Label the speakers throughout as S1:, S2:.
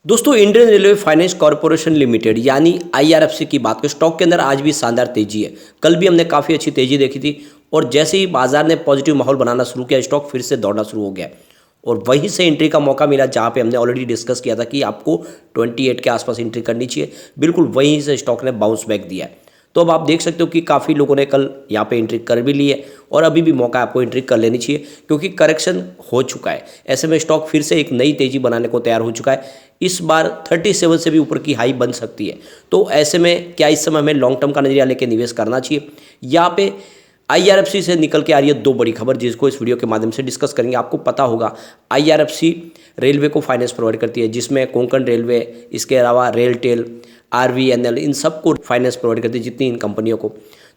S1: दोस्तों, Indian railway finance corporation limited यानी IRFC की बात करें, स्टॉक के अंदर आज भी शानदार तेजी है। कल भी हमने काफ़ी अच्छी तेजी देखी थी और जैसे ही बाजार ने पॉजिटिव माहौल बनाना शुरू किया, स्टॉक फिर से दौड़ना शुरू हो गया और वहीं से एंट्री का मौका मिला जहां पे हमने ऑलरेडी डिस्कस किया था कि आपको 28 के आसपास एंट्री करनी चाहिए। बिल्कुल वहीं से स्टॉक ने बाउंस बैक दिया है। तो अब आप देख सकते हो कि काफ़ी लोगों ने कल यहाँ पे एंट्री कर भी ली है और अभी भी मौका आपको एंट्री कर लेनी चाहिए क्योंकि करेक्शन हो चुका है। ऐसे में स्टॉक फिर से एक नई तेजी बनाने को तैयार हो चुका है। इस बार 37 से भी ऊपर की हाई बन सकती है। तो ऐसे में क्या इस समय हमें लॉन्ग टर्म का नजरिया लेके निवेश करना चाहिए? यहाँ पे आईआरएफसी से निकल के आ रही है दो बड़ी खबर जिसको इस वीडियो के माध्यम से डिस्कस करेंगे। आपको पता होगा आईआरएफसी रेलवे को फाइनेंस प्रोवाइड करती है, जिसमें कोंकण रेलवे, इसके अलावा रेलटेल, आरवीएनएल, इन सबको फाइनेंस प्रोवाइड करती है, जितनी इन कंपनियों को।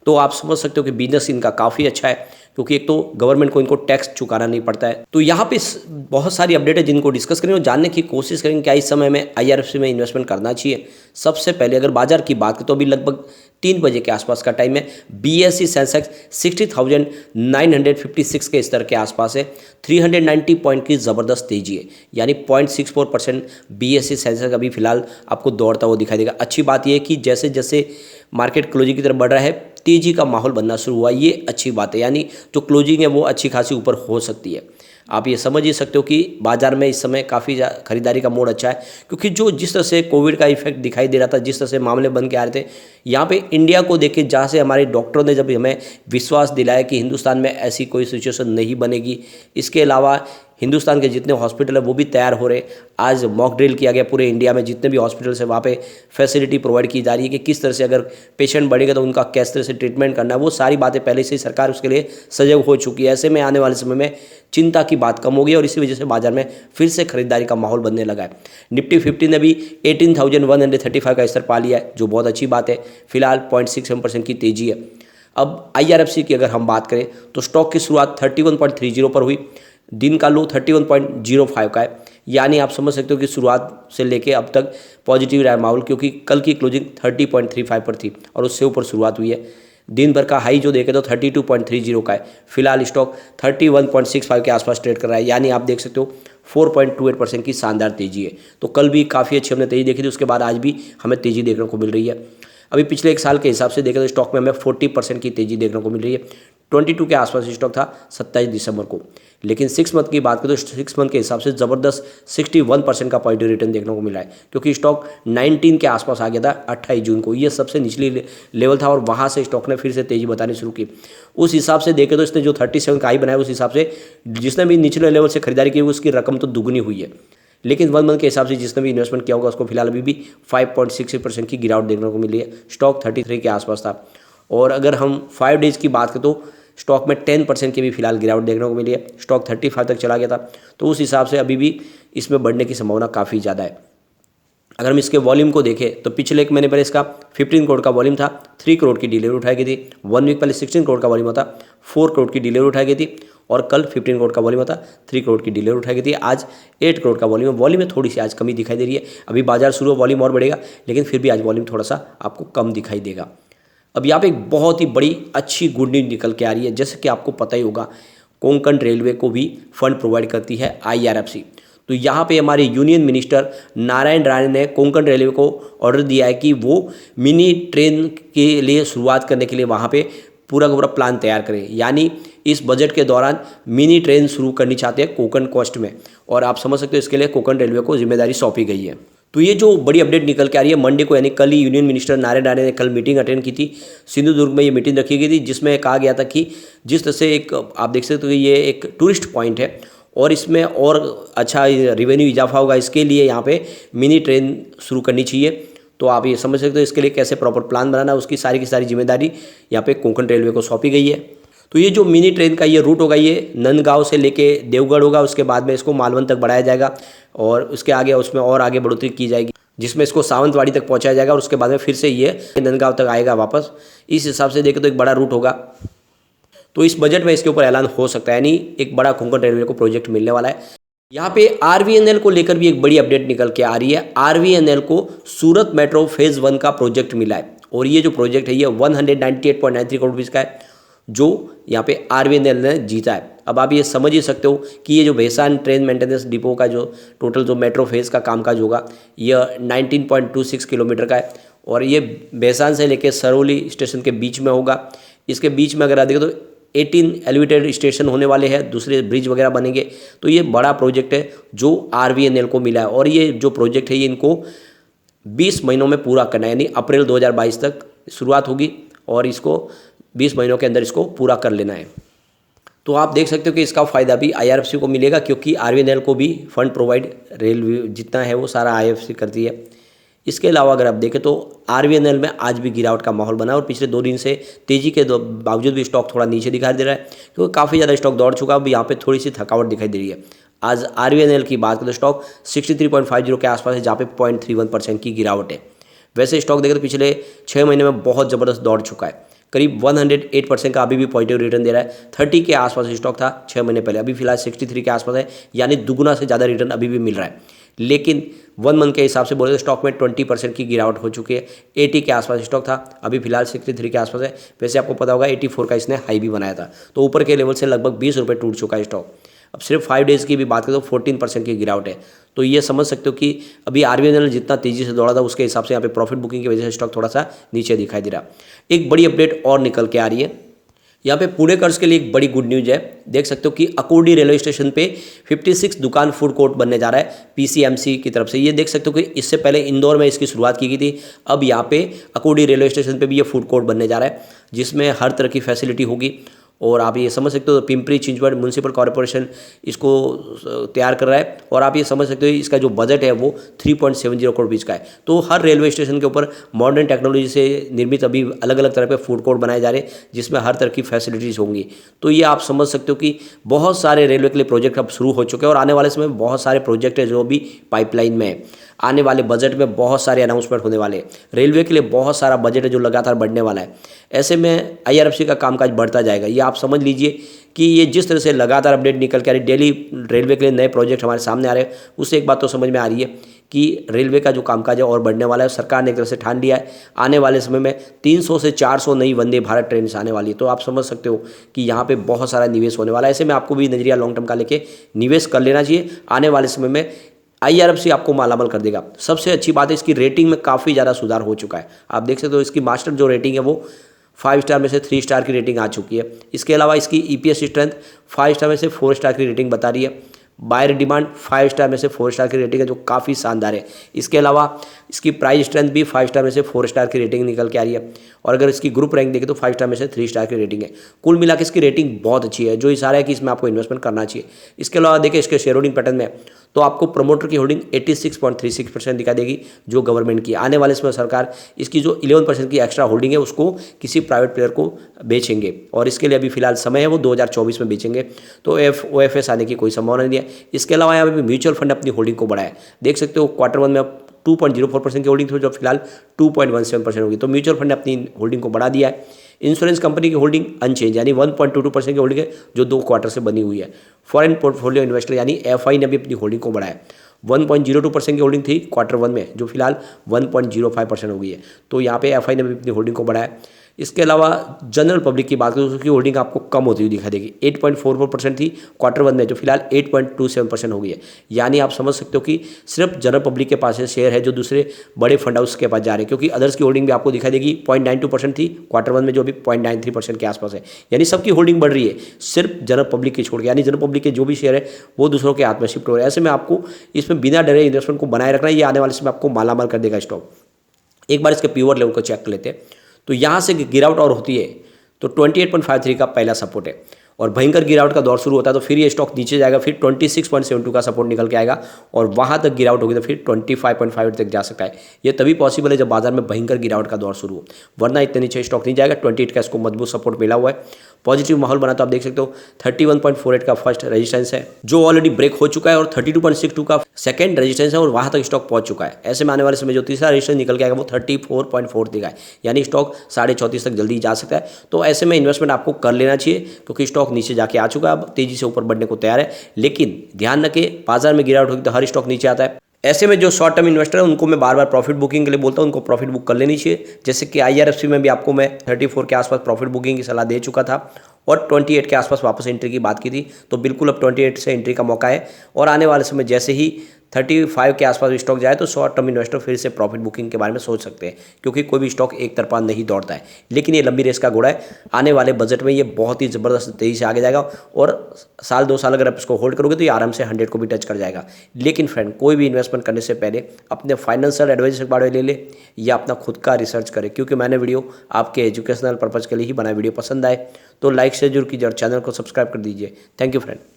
S1: तो आप समझ सकते हो कि बिजनेस इनका काफ़ी अच्छा है क्योंकि एक तो गवर्नमेंट को इनको टैक्स चुकाना नहीं पड़ता है। तो यहाँ पे बहुत सारी अपडेट है जिनको डिस्कस करेंगे और जानने की कोशिश करेंगे क्या इस समय में आईआरएफसी में इन्वेस्टमेंट करना चाहिए। सबसे पहले अगर बाजार की बात करें तो अभी लगभग 3 बजे के आसपास का टाइम है। बीएसई सेंसेक्स 60,956 के स्तर के आसपास है। 390 पॉइंट की ज़बरदस्त तेजी है, यानी 0.64% बीएसई सेंसेक्स अभी फिलहाल आपको दौड़ता हुआ दिखाई देगा। अच्छी बात यह है कि जैसे जैसे मार्केट क्लोजिंग की तरफ बढ़ रहा है, तेजी का माहौल बनना शुरू हुआ, ये अच्छी बात है। यानी जो क्लोजिंग है वो अच्छी खासी ऊपर हो सकती है। आप ये समझ ही सकते हो कि बाजार में इस समय काफ़ी खरीदारी का मोड अच्छा है क्योंकि जिस तरह से कोविड का इफेक्ट दिखाई दे रहा था, जिस तरह से मामले बन के आ रहे थे, यहाँ पे इंडिया को देख के जहाँ से हमारे डॉक्टरों ने जब हमें विश्वास दिलाया कि हिंदुस्तान में ऐसी कोई सिचुएशन नहीं बनेगी। इसके अलावा हिंदुस्तान के जितने हॉस्पिटल है वो भी तैयार हो रहे। आज मॉक ड्रिल किया गया पूरे इंडिया में, जितने भी हॉस्पिटल्स है वहाँ पे फैसिलिटी प्रोवाइड की जा रही है कि किस तरह से अगर पेशेंट बढ़ेगा तो उनका किस तरह से ट्रीटमेंट करना है। वो सारी बातें पहले से ही सरकार उसके लिए सजग हो चुकी है। ऐसे में आने वाले समय में चिंता की बात कम होगी और इसी वजह से बाजार में फिर से खरीदारी का माहौल बनने लगा है। निफ्टी 50 ने भी 18,135 का स्तर पा लिया है, जो बहुत अच्छी बात है। फिलहाल 0.67% की तेजी है। अब आईआरएफसी की अगर हम बात करें तो स्टॉक की शुरुआत 31.30 पर हुई। दिन का लो 31.05 का है, यानी आप समझ सकते हो कि शुरुआत से लेके अब तक पॉजिटिव रहा माहौल क्योंकि कल की क्लोजिंग 30.35 पर थी और उससे ऊपर शुरुआत हुई है। दिन भर का हाई जो देखे तो 32.30 का है। फिलहाल स्टॉक 31.65 के आसपास ट्रेड कर रहा है, यानी आप देख सकते हो 4.28% की शानदार तेजी है। तो कल भी काफ़ी अच्छी हमने तेजी देखी थी, उसके बाद आज भी हमें तेजी देखने को मिल रही है। अभी पिछले एक साल के हिसाब से देखें तो स्टॉक में हमें 40% की तेजी देखने को मिल रही है। 22 के आसपास स्टॉक था 27 दिसंबर को, लेकिन 6 मंथ की बात करें तो 6 मंथ के हिसाब से ज़बरदस्त 61% का पॉजिटिव रिटर्न देखने को मिला है क्योंकि स्टॉक 19 के आसपास आ गया था 28 जून को। ये सबसे निचली लेवल था और वहाँ से स्टॉक ने फिर से तेजी बतानी शुरू की। उस हिसाब से देखें तो इसने जो 37 का हाई बनाया, उस हिसाब से जिसने भी निचले लेवल से खरीदारी की उसकी रकम तो दुगनी हुई है। लेकिन 1 मंथ के हिसाब से जिसने भी इन्वेस्टमेंट किया होगा उसको फिलहाल अभी भी 5.66% की गिरावट देखने को मिली है। स्टॉक 33 के आसपास था और अगर हम 5 डेज़ की बात करें तो स्टॉक में 10% की भी फिलहाल गिरावट देखने को मिली है। स्टॉक 35 तक चला गया था, तो उस हिसाब से अभी भी इसमें बढ़ने की संभावना काफ़ी ज़्यादा है। अगर हम इसके वॉल्यूम को देखें तो पिछले एक महीने पहले इसका 15 करोड़ का वॉल्यूम था, 3 करोड़ की डिलीवरी उठाई गई थी। 1 वीक पहले 16 करोड़ का वॉल्यूम था, 4 करोड़ की डिलीवरी उठाई गई थी और कल 15 करोड़ का वॉल्यूम था, 3 करोड़ की डिलीवरी उठाई गई थी। आज 8 करोड़ का वॉल्यूम में थोड़ी सी आज कमी दिखाई दे रही है। अभी बाजार शुरू हो, वॉल्यूम और बढ़ेगा, लेकिन फिर भी आज वॉल्यूम थोड़ा सा आपको कम दिखाई देगा। अब यहाँ पे एक बहुत ही बड़ी अच्छी गुड न्यूज निकल के आ रही है। जैसे कि आपको पता ही होगा कोंकण रेलवे को भी फंड प्रोवाइड करती है आईआरएफसी। तो यहाँ पे हमारे यूनियन मिनिस्टर नारायण राणे ने कोंकण रेलवे को ऑर्डर दिया है कि वो मिनी ट्रेन के लिए शुरुआत करने के लिए वहाँ पे पूरा का पूरा प्लान तैयार करें। यानी इस बजट के दौरान मिनी ट्रेन शुरू करनी चाहते हैं कोंकण कोस्ट में, और आप समझ सकते हो इसके लिए कोंकण रेलवे को जिम्मेदारी सौंपी गई है। तो ये जो बड़ी अपडेट निकल के आ रही है मंडे को, यानी कल ही यूनियन मिनिस्टर नारायण राणे ने कल मीटिंग अटेंड की थी। सिंधुदुर्ग में ये मीटिंग रखी गई थी जिसमें कहा गया था कि जिस तरह से एक आप देख सकते हो कि ये एक टूरिस्ट पॉइंट है और इसमें और अच्छा रिवेन्यू इजाफा होगा, इसके लिए यहाँ पे मिनी ट्रेन शुरू करनी चाहिए। तो आप ये समझ सकते हो इसके लिए कैसे प्रॉपर प्लान बनाना, उसकी सारी की सारी जिम्मेदारी यहाँ पे कोंकण रेलवे को सौंपी गई है। तो ये जो मिनी ट्रेन का ये रूट होगा, ये नंदगांव से लेके देवगढ़ होगा, उसके बाद में इसको मालवण तक बढ़ाया जाएगा और उसके आगे उसमें और आगे बढ़ोतरी की जाएगी, जिसमें इसको सावंतवाड़ी तक पहुंचाया जाएगा और उसके बाद में फिर से ये नंदगांव तक आएगा वापस। इस हिसाब से देखें तो एक बड़ा रूट होगा। तो इस बजट में इसके ऊपर ऐलान हो सकता है, यानी एक बड़ा कोंकण रेलवे को प्रोजेक्ट मिलने वाला है। यहाँ पे आरवीएनएल को लेकर भी एक बड़ी अपडेट निकल के आ रही है। आरवीएनएल को सूरत मेट्रो फेज 1 का प्रोजेक्ट मिला है और ये जो प्रोजेक्ट है ये 198.93 करोड़ रुपीज़ का है। जो यहाँ पे RVNL ने जीता है। अब आप ये समझ ही सकते हो कि ये जो भैसान ट्रेन मेंटेनेंस डिपो का जो टोटल जो मेट्रो फेज का कामकाज होगा यह 19.26 किलोमीटर का है और ये भैसान से लेकर सरौली स्टेशन के बीच में होगा। इसके बीच में अगर आप देखें तो 18 एलिवेटेड स्टेशन होने वाले हैं, दूसरे ब्रिज वगैरह बनेंगे। तो ये बड़ा प्रोजेक्ट है जो RVNL को मिला है और ये जो प्रोजेक्ट है ये इनको 20 महीनों में पूरा करना है, यानी अप्रैल 2022 तक शुरुआत होगी और इसको 20 महीनों के अंदर इसको पूरा कर लेना है। तो आप देख सकते हो कि इसका फ़ायदा भी IRFC को मिलेगा क्योंकि RVNL को भी फंड प्रोवाइड रेलवे जितना है वो सारा IRFC करती है। इसके अलावा अगर आप देखें तो RVNL में आज भी गिरावट का माहौल बना और पिछले 2 दिन से तेज़ी के बावजूद भी स्टॉक थोड़ा नीचे दिखाई दे रहा है क्योंकि काफ़ी ज़्यादा स्टॉक दौड़ चुका है। अब यहाँ पे थोड़ी सी थकावट दिखाई दे रही है। आज RVNL की बात करें तो स्टॉक 63.50 के आसपास है जहाँ पे 0.31% की गिरावट है। वैसे स्टॉक देखें तो पिछले 6 महीने में बहुत ज़बरदस्त दौड़ चुका है, करीब 108% का अभी भी पॉजिटिव रिटर्न दे रहा है। 30 के आसपास स्टॉक था 6 महीने पहले, अभी फिलहाल 63 के आसपास है, यानी दुगुना से ज़्यादा रिटर्न अभी भी मिल रहा है। लेकिन 1 मंथ के हिसाब से बोले तो स्टॉक में 20% की गिरावट हो चुकी है। 80 के आसपास स्टॉक था, अभी फिलहाल 63 के आसपास है। वैसे आपको पता होगा 84 का इसने हाई भी बनाया था, तो ऊपर के लेवल से लगभग 20 रुपये टूट चुका है स्टॉक। अब सिर्फ 5 डेज़ की भी बात करें तो 14% की गिरावट है। तो ये समझ सकते हो कि अभी RVNL जितना तेज़ी से दौड़ा था उसके हिसाब से यहाँ पे प्रॉफिट बुकिंग की वजह से स्टॉक थोड़ा सा नीचे दिखाई दे रहा। एक बड़ी अपडेट और निकल के आ रही है यहाँ पे पुणेकर्स के लिए, एक बड़ी गुड न्यूज है। देख सकते हो कि अकोडी रेलवे स्टेशन पे 56 दुकान फूड कोर्ट बनने जा रहा है PCMC की तरफ से। ये देख सकते हो कि इससे पहले इंदौर में इसकी शुरुआत की गई थी, अब यहाँ पे अकोडी रेलवे स्टेशन पे भी ये फूड कोर्ट बनने जा रहा है जिसमें हर तरह की फैसिलिटी होगी। और आप ये समझ सकते हो पिंपरी चिंचवड म्यूनसिपल कॉर्पोरेशन इसको तैयार कर रहा है और आप ये समझ सकते हो इसका जो बजट है वो 3.70 करोड़ रुपीज़ का है। तो हर रेलवे स्टेशन के ऊपर मॉडर्न टेक्नोलॉजी से निर्मित अभी अलग अलग तरह के फूड कोर्ट बनाए जा रहे हैं जिसमें हर तरह की फैसिलिटीज़ होंगी। तो ये आप समझ सकते हो कि बहुत सारे रेलवे के लिए प्रोजेक्ट अब शुरू हो चुके हैं और आने वाले समय में बहुत सारे प्रोजेक्ट है जो भी पाइपलाइन में है। आने वाले बजट में बहुत सारे अनाउंसमेंट होने वाले हैं। रेलवे के लिए बहुत सारा बजट है जो लगातार बढ़ने वाला है। ऐसे में IRFC का कामकाज बढ़ता जाएगा। ये आप समझ लीजिए कि ये जिस तरह से लगातार अपडेट निकल के आ रही, डेली रेलवे के लिए नए प्रोजेक्ट हमारे सामने आ रहे हैं, उससे एक बात तो समझ में आ रही है कि रेलवे का जो कामकाज है और बढ़ने वाला है। सरकार ने एक तरह से ठान लिया है आने वाले समय में 300 से 400 नई वंदे भारत ट्रेन आने वाली है। तो आप समझ सकते हो कि यहाँ पे बहुत सारा निवेश होने वाला है। ऐसे में आपको भी नजरिया लॉन्ग टर्म का लेके निवेश कर लेना चाहिए। आने वाले समय में IRFC आपको मालामाल कर देगा। सबसे अच्छी बात है इसकी रेटिंग में काफ़ी ज़्यादा सुधार हो चुका है। आप देख सकते हो इसकी मास्टर जो रेटिंग है वो 5 स्टार में से 3 स्टार की रेटिंग आ चुकी है। इसके अलावा इसकी EPS स्ट्रेंथ 5 स्टार में से 4 स्टार की रेटिंग बता रही है। बायर डिमांड 5 स्टार में से 4 स्टार की रेटिंग है जो काफ़ी शानदार है। इसके अलावा इसकी प्राइस स्ट्रेंथ भी 5 स्टार में से 4 स्टार की रेटिंग निकल के आ रही है और अगर इसकी ग्रुप रैंक देखें तो 5 स्टार में से 3 स्टार की रेटिंग है। कुल मिला के इसकी रेटिंग बहुत अच्छी है जो इशारा है कि इसमें आपको इन्वेस्टमेंट करना चाहिए। इसके अलावा देखिए इसके शेयर होल्डिंग पैटर्न में तो आपको प्रमोटर की होल्डिंग 86.36% दिखा देगी जो गवर्नमेंट की। आने वाले समय सरकार इसकी जो 11% की एक्स्ट्रा होल्डिंग है उसको किसी प्राइवेट प्लेयर को बेचेंगे और इसके लिए अभी फिलहाल समय है वो 2024 में बेचेंगे। तो OFS आने की कोई संभावना नहीं है। इसके अलावा यहाँ पे म्यूचुअल फंड अपनी होल्डिंग को बढ़ाया। देख सकते हो Q1 में 2.04% की होल्डिंग थी जो फिलहाल 2.17% होगी। तो म्यूचुअल फंड ने अपनी होल्डिंग को बढ़ा दिया है। इंश्योरेंस कंपनी की होल्डिंग अनचेंज यानी 1.22% की होल्डिंग है जो 2 क्वार्टर से बनी हुई है। फॉरेन पोर्टफोलियो इन्वेस्टर यानी FI ने भी अपनी होल्डिंग को बढ़ाया। 1.02% की होल्डिंग थी Q1 में जो फिलहाल 1.05% हो गई है। तो यहाँ पे FI ने भी अपनी होल्डिंग को बढ़ाया। इसके अलावा जनरल पब्लिक की बात करें तो उसकी होल्डिंग आपको कम होती हुई दिखाई देगी। 8.44% थी Q1 में जो फिलहाल 8.27% हो गई है। यानी आप समझ सकते हो कि सिर्फ जनरल पब्लिक के पास शेयर है जो दूसरे बड़े फंड हाउस के पास जा रहे हैं क्योंकि अदर्स की होल्डिंग भी आपको दिखाई देगी। 0.92% थी Q1 में जो अभी 0.93% के आसपास है। यानी सबकी होल्डिंग बढ़ रही है सिर्फ जनरल पब्लिक की छोड़ के, यानी जनरल पब्लिक के जो भी शेयर है वो दूसरों के हाथ में शिफ्ट हो रहे हैं। ऐसे में आपको इसमें बिना डरे इन्वेस्टमेंट को बनाए रखना है। ये आने वाले समय आपको मालामाल कर देगा स्टॉक। एक बार इसके पीवर लेवल को चेक कर लेते हैं तो यहाँ से गिरावट और होती है तो 28.53 का पहला सपोर्ट है और भयंकर गिरावट का दौर शुरू होता है तो फिर ये स्टॉक नीचे जाएगा, फिर 26.72 का सपोर्ट निकल के आएगा और वहाँ तक गिरावट होगी तो फिर 25.5 तक जा सकता है। ये तभी पॉसिबल है जब बाजार में भयंकर गिरावट का दौर शुरू हो, वरना इतने नीचे स्टॉक नहीं जाएगा। 28 का इसको मजबूत सपोर्ट मिला हुआ है। पॉजिटिव माहौल बना तो आप देख सकते हो 31.48 का फर्स्ट रेजिस्टेंस है जो ऑलरेडी ब्रेक हो चुका है और 32.62 का सेकंड रेजिस्टेंस है और वहाँ तक स्टॉक पहुँच चुका है। ऐसे में आने वाले समय जो तीसरा रेजिस्टेंस निकल के आएगा वो 34.4 दिखा है, यानी स्टॉक 34.5 तक जल्दी जा सकता है। तो ऐसे में इन्वेस्टमेंट आपको कर लेना चाहिए क्योंकि स्टॉक नीचे जाके आ चुका है, अब तेजी से ऊपर बढ़ने को तैयार है। लेकिन ध्यान रखें बाजार में गिरावट होगी तो हर स्टॉक नीचे आता है। ऐसे में जो शॉर्ट टर्म इन्वेस्टर है उनको मैं बार बार प्रॉफिट बुकिंग के लिए बोलता हूँ, उनको प्रॉफिट बुक कर लेनी चाहिए। जैसे कि IRFC में भी आपको मैं 34 के आसपास प्रॉफिट बुकिंग की सलाह दे चुका था और 28 के आसपास वापस एंट्री की बात की थी। तो बिल्कुल अब 28 से एंट्री का मौका है और आने वाले समय जैसे ही 35 के आसपास स्टॉक जाए तो शॉर्ट टर्म इन्वेस्टर फिर से प्रॉफिट बुकिंग के बारे में सोच सकते हैं, क्योंकि कोई भी स्टॉक एक तरफा नहीं दौड़ता है। लेकिन ये लंबी रेस का घोड़ा है, आने वाले बजट में ये बहुत ही ज़बरदस्त तेज़ी से आगे जाएगा और साल 2 साल अगर आप इसको होल्ड करोगे तो ये आराम से 100 को भी टच कर जाएगा। लेकिन फ्रेंड, कोई भी इन्वेस्टमेंट करने से पहले अपने फाइनेंशियल एडवाइजर के बारे में ले ले या अपना खुद का रिसर्च करें, क्योंकि मैंने वीडियो आपके एजुकेशनल पर्पज़ के लिए ही बनाया। वीडियो पसंद आए तो लाइक से जरूर कीजिए और चैनल को सब्सक्राइब कर दीजिए। Thank you friend.